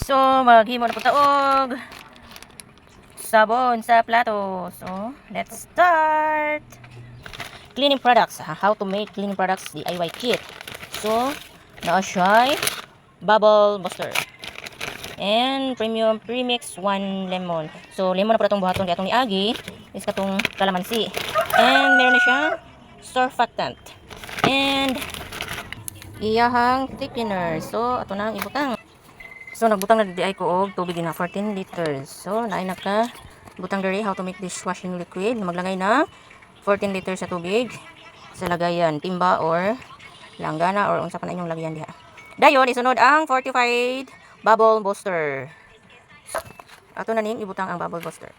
So, maghimo na po taog sabon sa plato. So, let's start. Cleaning products. How to make cleaning products DIY kit. So, naa siya bubble buster. And premium premix 1 lemon. So, lemon na po itong buhaton kaya itong niagi is katong kalamansi. And meron na siya surfactant. And iyahang thickener. So, ato na ang ibutang. So, nagbutang na di ay ko og tubig na 14 liters. So, naay naka butang diri how to make dishwashing liquid. Maglagay na 14 liters sa tubig sa lagayan, timba or langgana or unsa pa na inyong lagayan diha. Dayon isunod ang fortified bubble buster. Ato na ning ibutang ang bubble buster.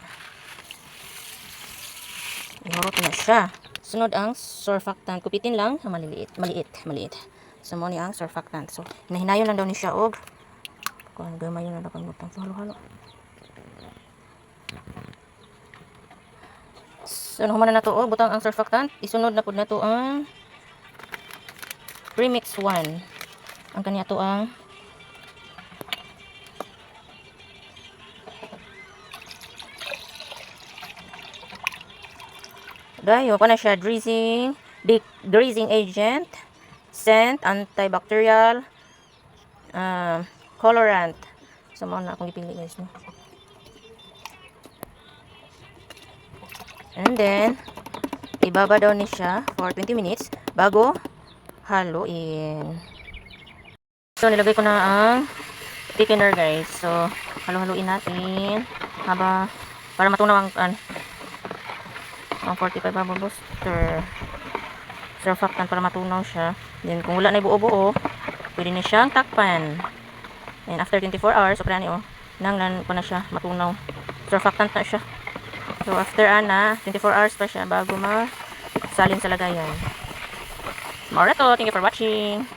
Ihurot na siya. Sunod ang surfactant. Kupitin lang maliit. So, mo ni ang surfactant. So, hinahinayon lang daw ni siya og kung gamay yun na nakalimutan. So, halo-halo. So, nahuman na to. Butang ang surfactant. Isunod na po na to ang premix 1. Ang kanya to ang dayo pa na siya degreasing agent, scent, antibacterial, colorant. So, mo na akong ipili guys. No? And then, ibaba daw ni siya for 20 minutes bago haluin. So, nilagay ko na ang thickener guys. So, halo-haluin natin para matunaw ang 45 bubble booster surfactant para matunaw siya. Then, kung wala na buo-buo, pwede na siyang takpan. And after 24 hours, so prani nanglan pa na siya matunaw. Surfactant na siya. So after 24 hours pa siya bago salin sa lagayan. More to. Thank you for watching.